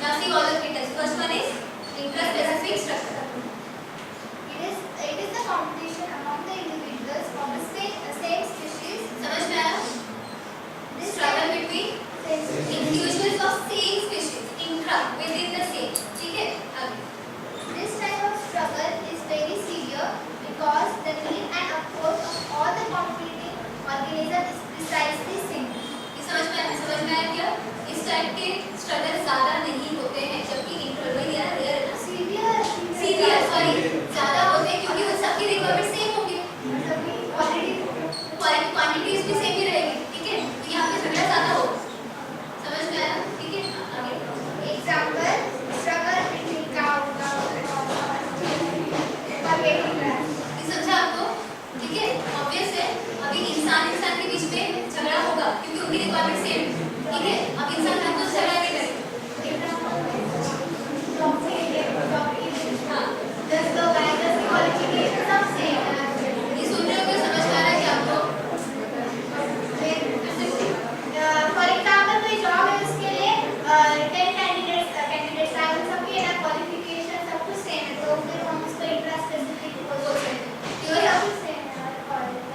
Now see all the three types. First one is intraspecific structure. It is the competition among the individuals of the same species. समझ में आया? Struggle between individuals of same species. Intra within the same. ठीक है? आगे. This type of struggle is very severe because the need and approach of all the competing organisms is precisely same. समझ में आया क्या? इस टाइप के struggle ज्यादा नहीं होते हैं, जबकि इंटरवल या रेयर है ना? सीवियर सॉरी ज्यादा होते हैं क्योंकि उन सबकी रिक्वायरमेंट सेम होगी, क्वांटिटीज भी सेम ही रहेगी. ठीक है? तो यहाँ पे झगड़ा ज्यादा हो. समझ में आया? ठीक है? आगे. Example: struggle between cow. ये समझा आपको? ठीक है? ऑब्वियस है. अभी इंसान के बीच में झगड़ा होगा क्योंकि उनकी रिक्वायरमेंट सेम. ठीक है? अब इंसान आपको झगड़ा नहीं करेगा. हाँ. ये सुन रहे हो क्या? समझ में आ रहा है क्या आपको? For example, कोई जॉब है उसके लिए 10 कैंडिडेट्स आए, उन सबकी ना क्वालिफिकेशन सब कुछ सेम है, तो फिर हम उसको इंट्रास्पेसिफिक बोल सकते हैं. क्यों है?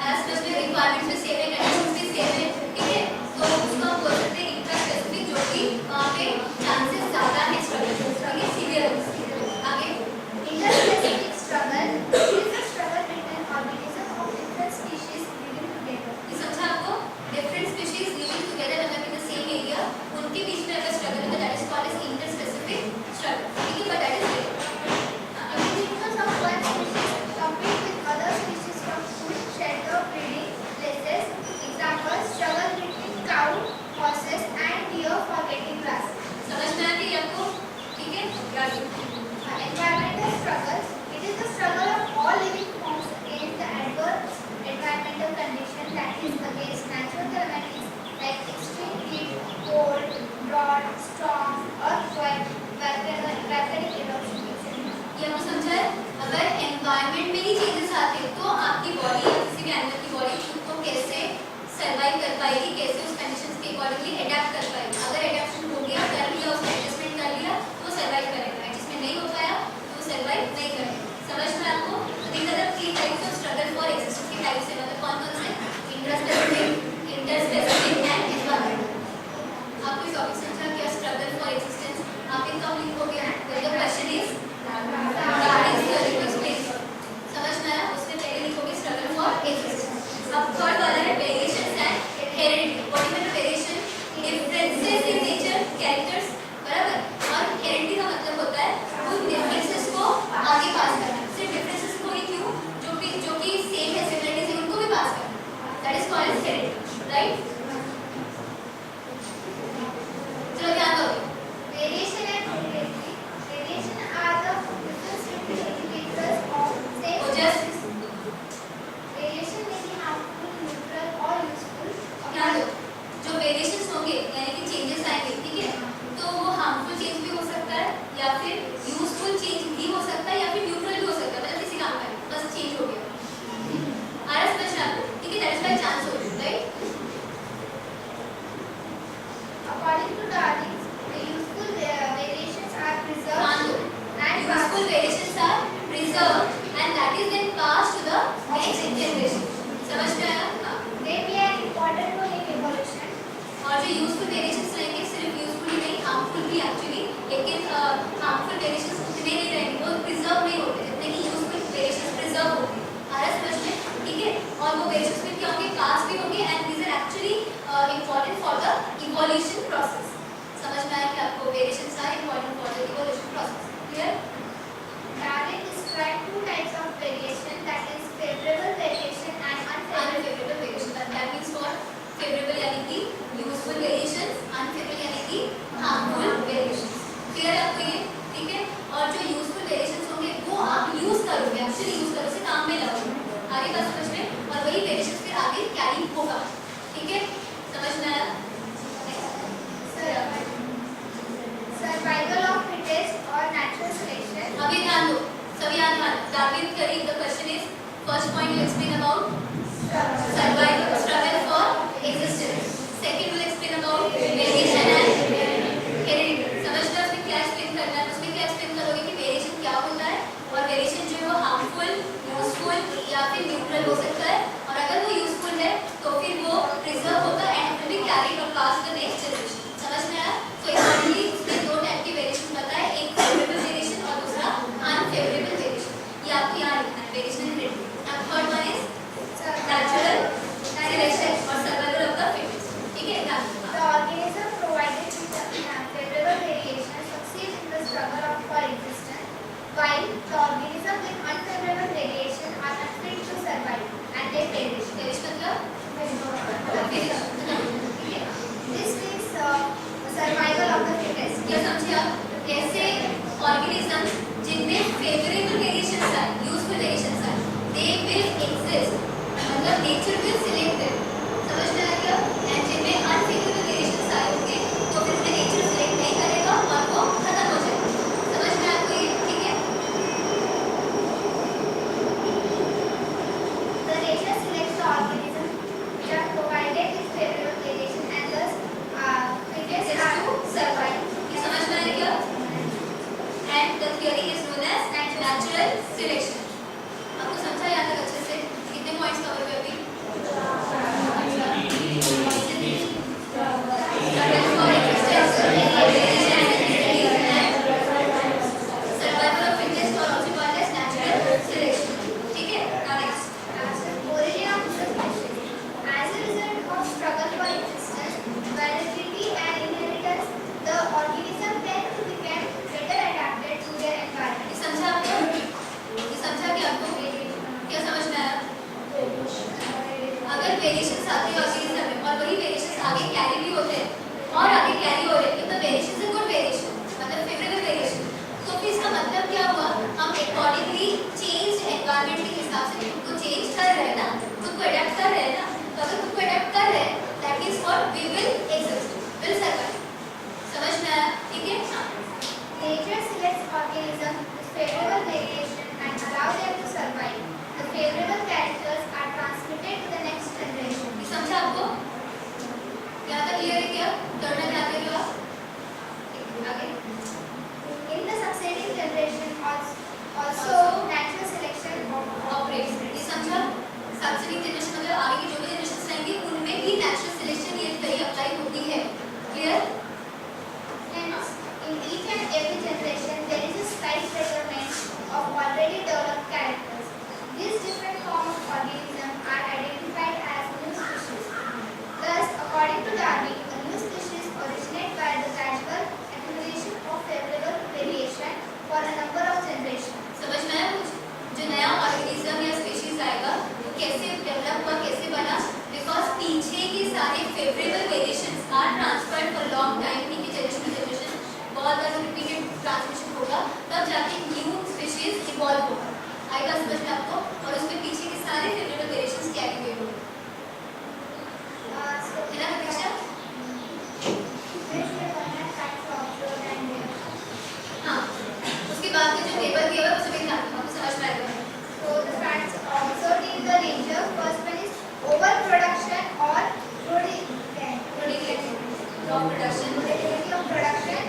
एज स्पेसिफिक रिक्वायरमेंट्स भी सेम है, कंडीशंस भी सेम है. ठीक है? तो उसको हम बोल सकते हैं इंट्रास्पेसिफिक, जो कि वहाँ पे चांसेस ज्यादा है स्ट्रगल के. सीवियर आगे. Interspecific struggle is the struggle between organisms of different species living together. ये समझा आपको? डिफरेंट स्पीशीज लिविंग टुगेदर मतलब इन द सेम एरिया, उनके बीच में अगर स्ट्रगल होता है, that is called as interspecific struggle. ठीक है? But that is rare. Individuals of one species compete with other species for food, shelter, breeding places. Example: struggle between cow, horses, and deer for getting grass. समझ में आती है आपको? ठीक है? आगे. Environmental struggle. It is the struggle of all living forms against the adverse environmental conditions, that is against natural calamities like extreme heat, cold, drought, storm, earthquake, volcanic eruption, etc. ये आपको समझा है? अगर एनवायरनमेंट में ही changes आते हैं तो आपकी बॉडी या किसी भी एनिमल की बॉडी खुद को कैसे सर्वाइव कर पाएगी, कैसे उस कंडीशंस के अकॉर्डिंगली अडैप्ट कर पाएगी. अगर अडैप्शन हो गया, कर लिया, उसमें एडजस्टमेंट कर लिया तो वो सर्वाइव करेगा. एडजस्टमेंट नहीं हो पाया तो वो सर्वाइव नहीं करेगा. समझ में आपको? तो these are the three types of struggle for existence के टाइप्स है. मतलब कौन कौन से? Intraspecific, interspecific and environmental. आपको इस टॉपिक समझा क्या? Struggle for existence. आप इनका लिखोगे. द क्वेश्चन इज समझ में आया? उसमें पहले लिखोगे स्ट्रगल फॉर एक्जिस्टेंस. अब थर्ड वाला है variations and heredity. What is the variation? Differences in nature, characters. बराबर. और हेरिडिटी का मतलब होता है उन डिफरेंसेस को आगे पास करना. सिर्फ डिफरेंसेस को ही क्यों, जो कि सेम है, सिमिलरिटीज है, उनको भी पास करना. That is called as heredity. Right? चलो ध्यान दो. Variation and heredity. Variation are the difference between individuals of same just species. Variation may be harmful, neutral, or useful. ध्यान दो. जो वेरिएशंस होंगे यानी कि चेंजेस आएंगे, ठीक है, तो वो हार्मफुल चेंज भी हो सकता है या फिर यूजफुल चेंज भी हो सकता है या फिर न्यूट्रल भी हो सकता है. मतलब किसी काम का नहीं, बस चेंज हो गया. आ रहा समझ में आपको? ठीक है? दैट इज बाय चांस हो. Right? According to Darwin, the useful variations are preserved ध्यान दो. and useful variations are preserved and that is then passed to the next generation. समझ में आया? हाँ. they play an important role in evolution. और जो useful variations रहेंगे, सिर्फ यूजफुल ही नहीं, हार्मफुल भी एक्चुअली, लेकिन हार्मफुल वेरिएशंस उतने नहीं रहेंगे, वो प्रिजर्व नहीं होते जितने कि यूजफुल वेरिएशंस प्रिजर्व होते हैं. आ रहा समझ में? ठीक है? और वो वेरिएशंस में क्या होंगे? पास भी होंगे and these are actually important for the evolution process. समझ में आया कि आपको variations are important for the evolution process. Clear? Darwin described two types of variation, that is favorable variation and unfavorable. Unfavourable variation. That means for favourable यानी कि useful variations, unfavourable यानी कि harmful variations. Clear है आपको ये? ठीक है? और जो यूजफुल वेरिएशंस होंगे वो आप यूज करोगे, एक्चुअली यूज करोगे, से काम में लाओगे. आगे बात समझ में? और वही वेरिएशंस फिर आगे कैरी होगा. ठीक है? समझ में आया? Survival of fittest or natural selection. अभी ध्यान दो. सभी याद रखना. Darwin theory, the question is first point will explain about survival, struggle for existence. Second will explain about variation and heredity. समझ में उसमें क्या नेचर विल सिलेक्ट देम। समझ में आ गया? एंड जिनमें अनफेवरेबल वेरिएशंस आए होंगे तो फिर उन्हें नेचर सिलेक्ट नहीं करेगा और वो खत्म हो जाएगा। समझ में आपको ये? ठीक है? The nature selects the organisms which are provided with favorable variation and thus fittest are to survive. ये समझ में आ गया? And the theory is known as natural selection. आपको समझा यहाँ तक अच्छे से? कितने पॉइंट्स कवर हुए अभी? सर्वाइवल ऑफ फिटेस्ट और also called as natural selection. ठीक है? Now next. Origin of the species. As a result of struggle for existence, variability and inheritance, the organism tend to become better adapted to their environment. ये समझा आपको? ये समझा कि आपको क्या समझ में आया? अगर वेरिएशंस आते हैं ऑर्गेनिज्म में और वही वेरिएशंस आगे कैरी भी होते हैं और आगे कैरी हो रहे हैं तो वेरिएशंस इज गुड वेरिएशन, मतलब फेवरेबल वेरिएशन। तो फिर इसका मतलब क्या हुआ? हम अकॉर्डिंगली चेंज्ड एनवायरनमेंट के हिसाब से खुद को चेंज कर रहे हैं ना, खुद को अडैप्ट कर रहे हैं ना। तो अगर खुद को अडैप्ट कर रहे हैं that means what? We will exist, will survive. समझ में आया? ठीक है? Nature selects organisms with favorable variation and allow them to survive. The favorable characters are transmitted to the next generation. ये समझा आपको? यहाँ तक क्लियर है क्या? करना चाहते हो आप? आगे In the succeeding generation also natural selection operates. ये समझा? सक्सेसिव जनरेशन मतलब आगे की जो भी जनरेशंस रहेंगी उनमें भी नेचुरल सिलेक्शन ये तरी अप्लाई होती है। Clear? Hence, in each and every generation, there is a slight betterment of already developed characters. These different forms of organisms are identified as new species. Thus, according to Darwin, a new species originates by the gradual accumulation of favorable variation for a number of generations. समझ में आया कुछ? जो नया organism या species आएगा वो कैसे डेवलप हुआ, कैसे बना? बिकॉज पीछे के सारे favourable variations are transferred for long time, इनकी जनरेशन टू जनरेशन बहुत बार रिपीटेड ट्रांसमिशन होगा तब जाके न्यू स्पीशीज इवॉल्व होगा। आएगा समझ में आपको? और उसमें पीछे के सारे फेवरेबल वेरिएशंस कैरी हुए होंगे। है ना प्रतीक्षा? हाँ, उसके बाद के जो टेबल दिया हुआ है उसे भी ध्यान रखना, आपको समझ में आएगा। So, the facts observed in the nature, first one is overproduction or productivity Crop production, of production.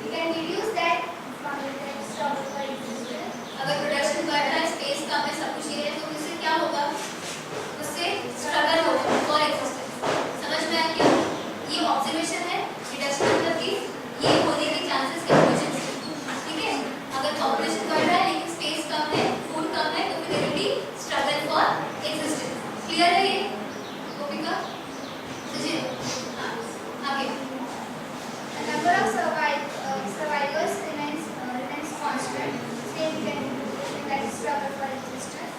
We can deduce that from the text of the existence. अगर प्रोडक्शन बढ़ रहा है, स्पेस कम है, सब कुछ ये है तो उससे क्या होगा? उससे स्ट्रगल होगा फॉर एग्जिस्टेंस। समझ में आया क्या? ये ऑब्जर्वेशन है, डिडक्शन मतलब कि ये होने के चांसेस कंक्लूजन से। ठीक है? अगर पॉपुलेशन बढ़ रहा है लेकिन स्पेस कम है, फूड कम है तो फिर there will be struggle for existence. Clear है ये? गोपिका? जी हाँ, आगे। The number of survivors remains constant. Same we can deduce that is struggle for existence.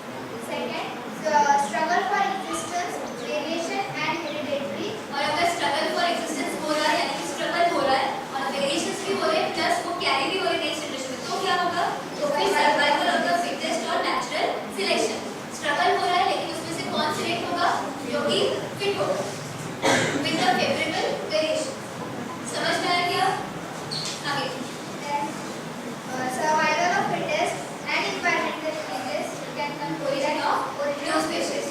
Second, the struggle for existence, variation and hereditary. और अगर struggle for existence हो रहा है यानी कि स्ट्रगल हो रहा है और वेरिएशंस भी हो रहे हैं प्लस वो कैरी भी हो रहे हैं नेक्स्ट जनरेशन में तो क्या होगा? तो फिर सर्वाइवल ऑफ द फिटेस्ट और नेचुरल सिलेक्शन। स्ट्रगल हो रहा है लेकिन उसमें से कौन सिलेक्ट होगा? जो कि फिट होगा विद द फेवरेबल वेरिएशन। समझ में आया क्या? आगे Then, survival of fittest and environmental changes can conclude origin that of origin new of species.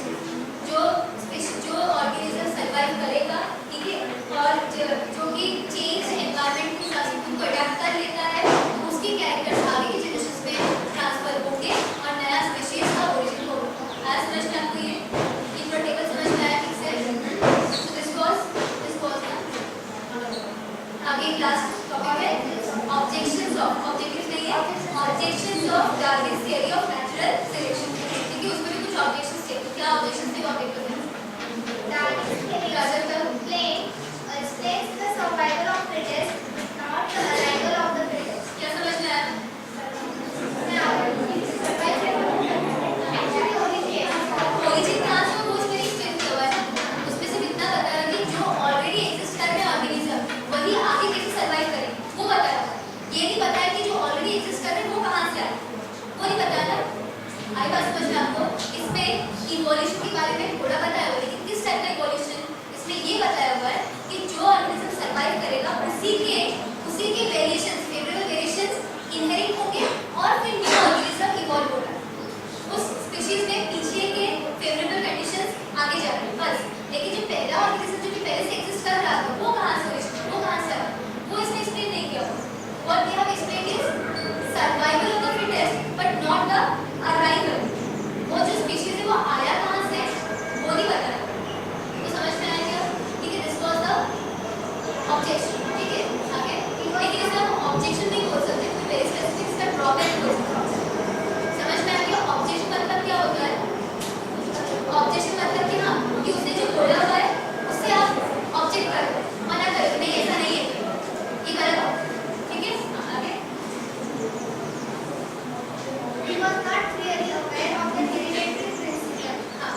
जो ऑर्गेनिज्म सर्वाइव करेगा, ठीक है, और जो कि चेंज एनवायरनमेंट के हिसाब से खुद को अडैप्ट कर लेता है तो उसके कैरेक्टर्स आगे की जनरेशंस में ट्रांसफर होंगे और नया स्पीशीज का ओरिजिन होगा। आज समझ में आपको ये टेबल समझ में आया ठीक से? So this was आगे लास्ट टॉपिक है objections of Darwin's theory of natural selection. ठीक है, उसमें भी कुछ ऑब्जेक्शंस थे। क्या ऑब्जेक्शंस थे? ऑब्जेक्ट करते हैं Darwin's theory explains the survival of fittest, not the arrival of the fittest. क्या समझ में आया? ओरिजिन कहाँ से वो उसमें एक्सप्लेन किया हुआ है ना, उसमें से इतना बताया कि जो ऑलरेडी एग्जिस्ट कर रहे हैं ऑर्गेनिज्म वही आगे कैसे सर्वाइव करेंगे वो बताया था। ये नहीं बताया कि जो ऑलरेडी एग्जिस्ट कर रहे हैं वो कहाँ से आए, वो नहीं बताया था। आई बात समझ में आपको? इसमें इवोल्यूशन के बारे में थोड़ा बताया हुआ है, लेकिन किस टाइप का इवोल्यूशन? इसमें ये बताया हुआ है कि जो ऑर्गेनिज्म सर्वाइव करेगा उसी के वेरिएशंस, फेवरेबल वेरिएशंस इनहेरिट होंगे और फिर न्यू ऑर्गेनिज्म इवॉल्व होगा। उस स्पीशीज में पीछे के फेवरेबल कंडीशंस आगे जा रहे हैं बस। लेकिन जो पहला ऑर्गेनिज्म जो कि पहले से एग्जिस्ट कर रहा था वो कहाँ से ओरिजिनेट, वो कहाँ से आया, वो इसने एक्सप्लेन नहीं किया। What we have explained is survival of the fittest but not the arrival. वो जो स्पीशीज है वो आया कहाँ से वो नहीं बताया। तो समझ में आया क्या? ठीक है, दिस वाज द ऑब्जेक्शन। ठीक है, आगे लेकिन इसका हम ऑब्जेक्शन नहीं बोल सकते, कोई वेरी स्पेसिफिक इसका ड्रॉबैक बोल सकते हैं। समझ में आया? ऑब्जेक्शन मतलब क्या होता है? ऑब्जेक्शन मतलब कि हाँ कि उसने जो बोला हुआ है उससे आप ऑब्जेक्ट कर दो, मना कर दो, नहीं ऐसा नहीं है, ये गलत है। ठीक है, आगे He was not clearly aware of the hereditary principle. हाँ,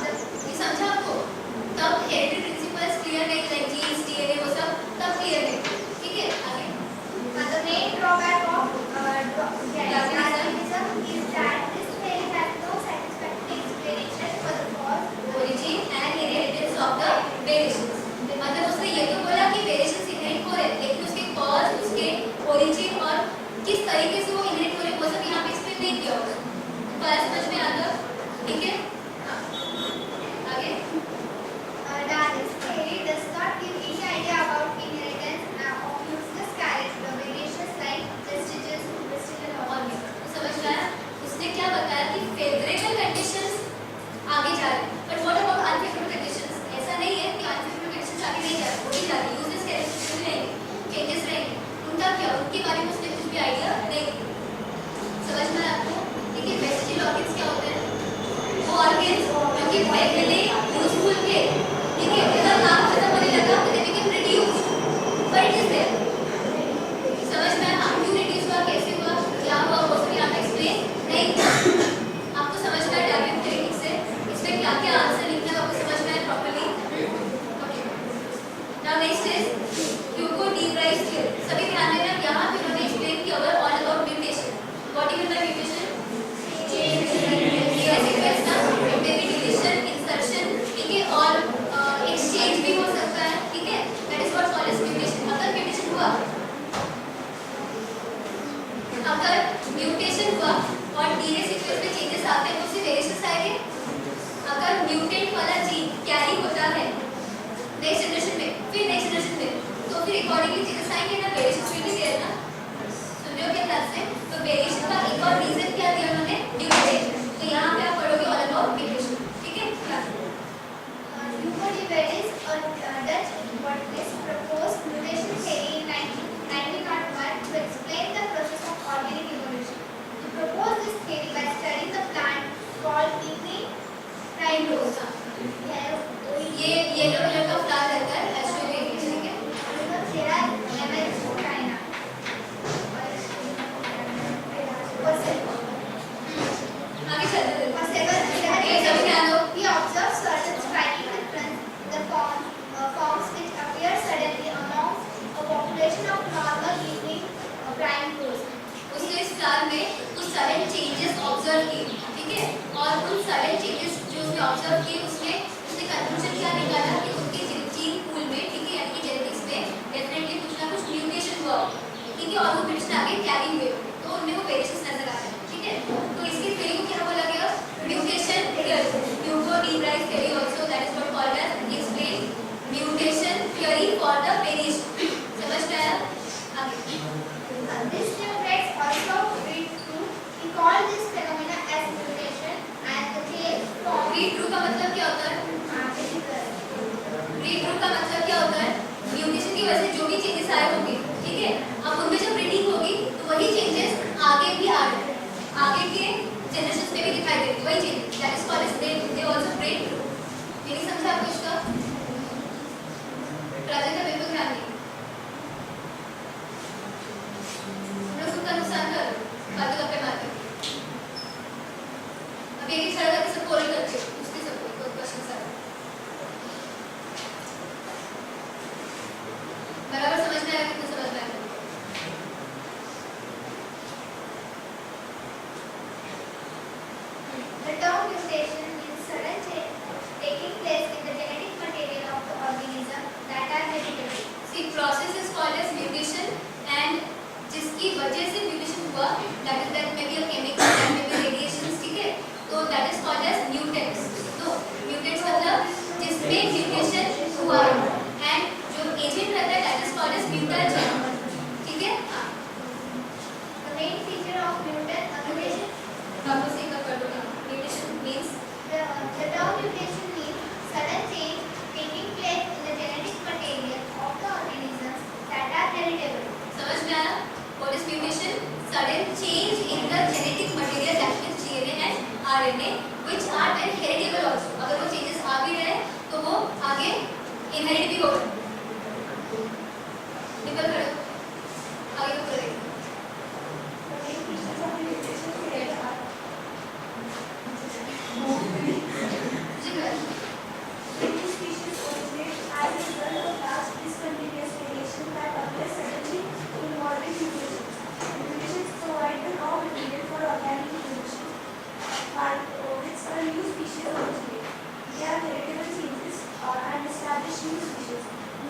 ये समझा आपको? तब हेरिडिटरी प्रिंसिपल्स क्लियर नहीं, लाइक जीन्स, डीएनए वो सब तब क्लियर नहीं। ठीक है, आगे The main drawback of Darwinism is that this theory has no satisfactory explanation for the cause. origin and inheritance of the variations। मतलब उसने ये तो बोला कि वेरिएशंस इनहेरिट हो रहे हैं, लेकिन उसके कॉज, उसके ओरिजिन और किस तरीके से वो इनहेरिट हो रहे हैं वो सब यहाँ पे एक्सप्लेन नहीं किया होगा। बात समझ में आता? ठीक है, हाँ, आगे Darwin's theory does not give any idea about inheritance of useless character variations like vestigial और भी तो समझ में आया? उसने क्या बताया कि फेवरेबल कंडीशंस आगे जा रहे हैं, but what about unfavourable conditions? ऐसा नहीं है कि अनफेवरेबल कंडीशंस आगे नहीं जा रहे, वो भी जा रहे हैं, यूजलेस कैरेक्टरिस्टिक्स भी रहेंगे, चेंजेस रहेंगे, उनका क्या, उनके बारे में उसने कुछ भी आइडिया नहीं दिया। समझ में आया आपको? ठीक है, वेस्टिजियल ऑर्गन्स क्या होते हैं? वो ऑर्गन्स जो कि पहले यूजफुल थे, ठीक है, उनका काम खत्म होने लगा तो they became reduced, but it is there. समझ में आया? क्यों रिड्यूस हुआ, कैसे हुआ, क्या हुआ, वो सब यहाँ पे एक्सप्लेन नहीं किया। आपको समझ में आया डार्विन थ्योरी से? इसमें क्या क्या आंसर लिखना है आपको समझ में आया properly? Okay, now next is Hugo de Vries theory. सभी ध्यान देना, यहाँ पे उन्होंने एक्सप्लेन किया हुआ all about mutation. What do you mean by mutation? ये सीक्वेंस ना, मे बी डिलीशन, इंसर्शन, ठीक है, और एक्सचेंज भी हो सकता है। ठीक है, that is what called as mutation. अगर म्यूटेशन हुआ और डीएनए सीक्वेंस में चेंजेस आते हैं तो उससे वेरिएशंस आएंगे। अगर म्यूटेंट वाला जीन कैरी होता है नेक्स्ट जनरेशन में, फिर नेक्स्ट जनरेशन में, तो फिर अकॉर्डिंगली चेंजेस आएंगे ना, वेरिएशंस विल बी देयर ना। सुन रहे हो क्या ध्यान से? तो वेरिएशन का एक और रीजन क्या दिया उन्होंने? म्यूटेशन। तो यहाँ पे आप पढ़ोगे ऑल अबाउट म्यूटेशन। ठीक है, Hugo de Vedis, a Dutch botanist, proposed mutation theory in 1901 to explain the process of organic evolution. He proposed this theory by studying the plant called Igni primrose. ये yellow colour का flower रहता है, एस्ट्रोवेट, ठीक है। Xera lemens china. आगे चलते हैं। He observed certain striking difference in the forms which appear suddenly among a population of normal evening primrose. उसने इस फ्लावर में कुछ सडन चेंजेस ऑब्जर्व किए, ठीक है, और उन सडन चेंजेस जो उसने ऑब्जर्व किए उसने कंक्लूजन क्या निकाला कि उनके जीन पूल में, ठीक है, यानी कि जेनेटिक्स में डेफिनेटली कुछ ना कुछ म्यूटेशन हुआ, ठीक है, और वो म्यूटेशन आगे कैरी हुए, तो उनमें वो वेरिएशंस नजर आ रहे हैं। ठीक है, तो इसकी थ्योरी को क्या बोला गया? Mutation theory. Hugo de Vries theory also, that is what called as explain mutation theory for the variation. समझ में आया? आगे This new traits also read through. He called this phenomena as mutation, and the claim from read through का मतलब क्या होता है? Read through का मतलब क्या होता है? म्यूटेशन की वजह से जो भी चेंजेस आए होंगे, ठीक है, अब उनमें जब रीडिंग होगी तो वही चेंजेस आगे भी आ रहे हैं, आगे के जनरेशंस में भी दिखाई देंगे वही changes, that is called as they also read through. ये नहीं समझा आपको इसका? प्रेजेंट का पेपर ध्यान दें, हम लोग खुद का नुकसान कर फालतू गप्पे मारते हैं। अब एक एक करके सब कॉल करते हैं, उसके सब कोई क्वेश्चन सर बराबर समझ में आया? कितना समझ में आया? the में आया? What is mutation? Sudden change in the genetic material that means DNA and RNA which are then heritable also. अगर वो changes आ भी रहे तो वो आगे inherit भी होगा. निकल खड़े हो. आगे को करेंगे.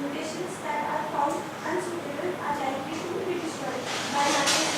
Mutations that are found unsuitable are likely to be destroyed by natural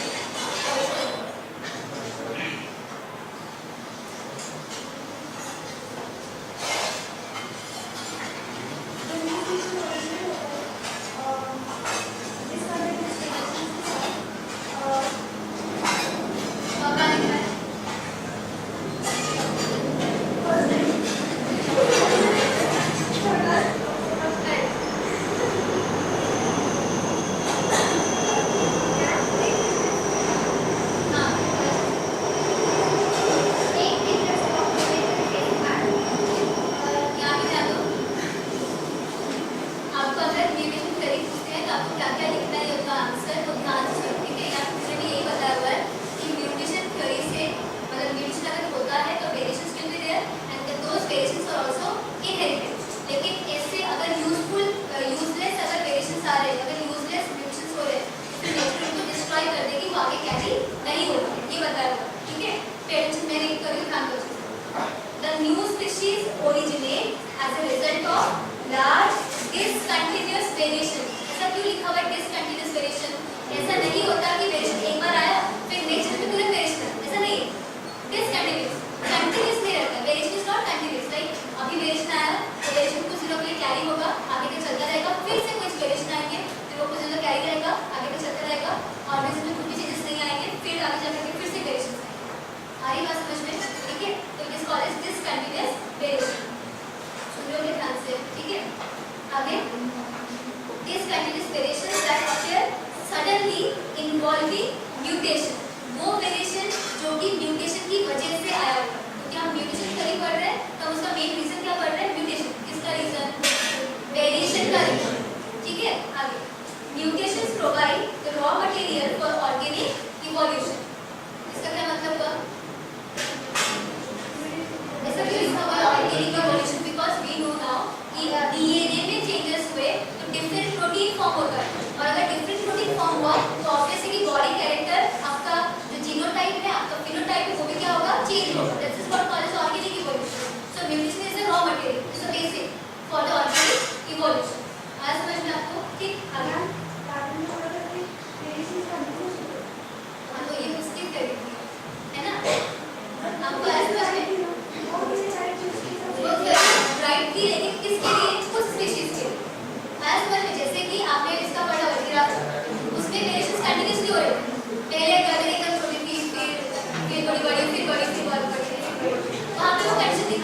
The new species originate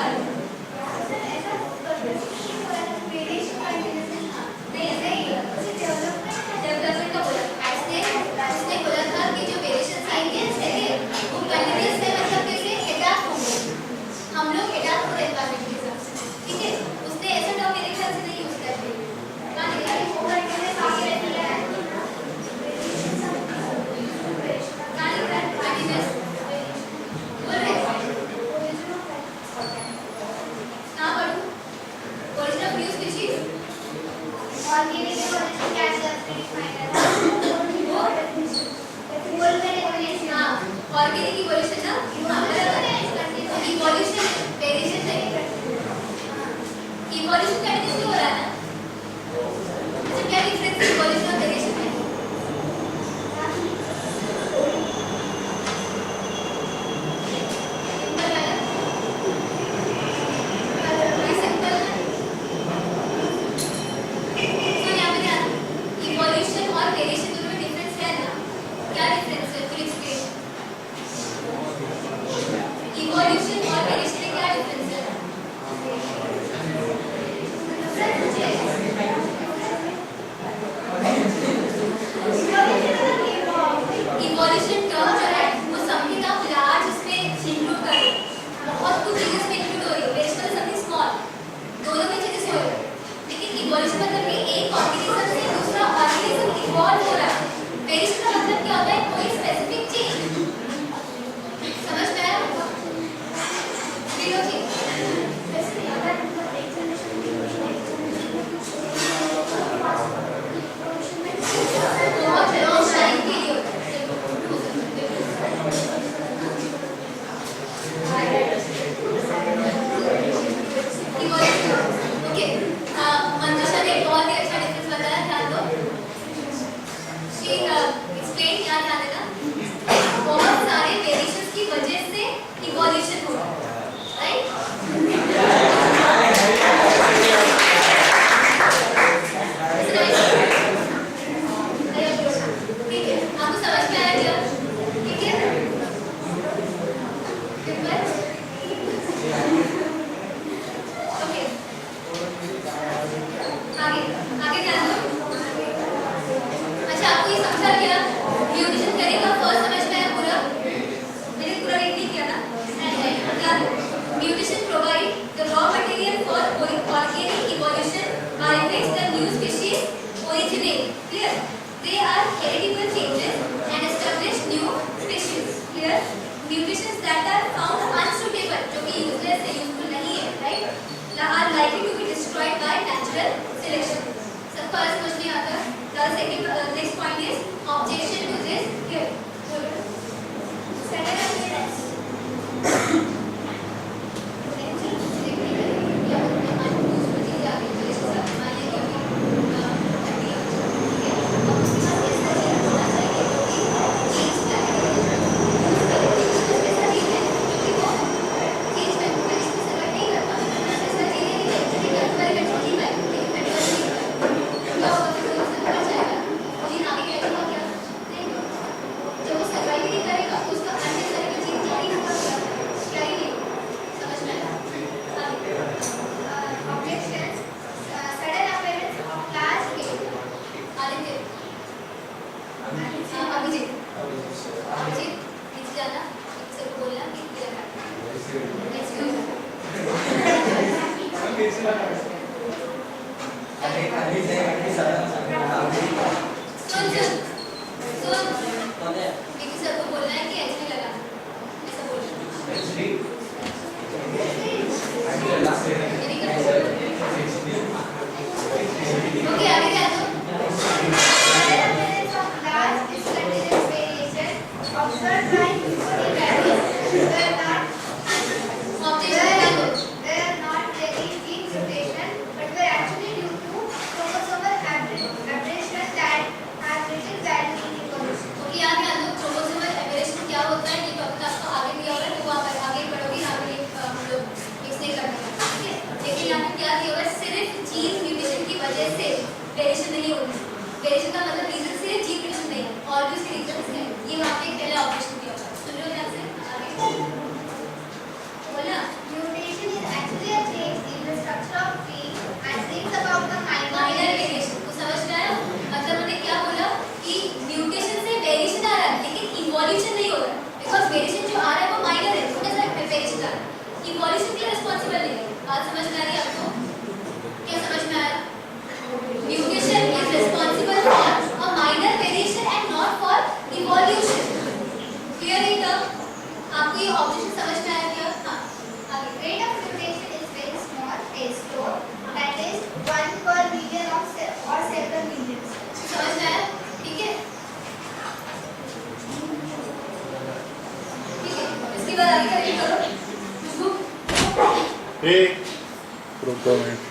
discovered this क्या ध्यान देना, बहुत सारे वेरिएशंस की वजह से इवोल्यूशन हो रहा है, राइट? ठीक है, आपको समझ में आया क्या? ठीक है, ओके, आगे आगे ध्यान दो। अच्छा, आपको ये समझा क्या? म्यूटेशन करेगा फर्स्ट समझ में आया पूरा? मैंने पूरा रीड नहीं किया ना? क्या? Mutation provide the raw material for organic evolution by which the new species originate. Clear? They are heritable changes and establish new species. Clear? Mutations that are found unsuitable, जो कि useless है, useful नहीं है, right? Are likely to be destroyed by natural selection. सबको आज समझ नहीं आता? The second next point is objection to this theory. Second appearance. Objections. Sudden appearance of large scale. Abhijit नीचे जाना, सबको बोलना कि क्या करना है। सुन एक सबको बोलना है कि ऐसे लगाना, ऐसा बोलना। ओके, आगे क्या दो? Sudden appearance of large discontinuous variation observed by human rabbits were not really gene mutation, but were actually due to chromosomal aberration that has little value in evolution. Okay, यहाँ ध्यान दो, क्रोमोसोमल एबेरेशन क्या होता है? ये topic आपको आगे दिया हुआ है, तो वो आप आगे पढ़ोगे, यहाँ पे हम लोग मिक्स नहीं करने वाले, ठीक है? लेकिन यहाँ पे क्या दिया हुआ है? सिर्फ जीन म्यूटेशन की वजह से वेरिएशन नहीं होती। वेरिएशन का मतलब रीजन सिर्फ जीन म्यूटेशन नहीं है, और भी उसके रीजंस हैं। ये वहाँ पे पहला ऑब्जेक्शन दिया हुआ है, सुन लो ध्यान से, आगे बोला। Mutation is actually a change in the structure of gene and brings about the minor minor variation को समझ में आया? मतलब उन्होंने क्या बोला कि म्यूटेशन से वेरिएशन आ रहा है, लेकिन इवोल्यूशन नहीं हो रहा है, बिकॉज वेरिएशन जो आ रहा है वो माइनर है, छोटा सा वेरिएशन आ रहा है, इवोल्यूशन के लिए रिस्पॉन्सिबल नहीं है। बात समझ में आ रही है आपको? क्या समझ में आया? Mutation is responsible for a minor variation and not for evolution. Clear है क्या? आपको ये ऑब्जेक्शन समझ में आया क्या? हाँ, आगे। rate of mutation is very small, is slow, that is 1 per million of or several millions. समझ में आया? ठीक है, ठीक है, इसके बाद आगे का करो। एक रुको मिनट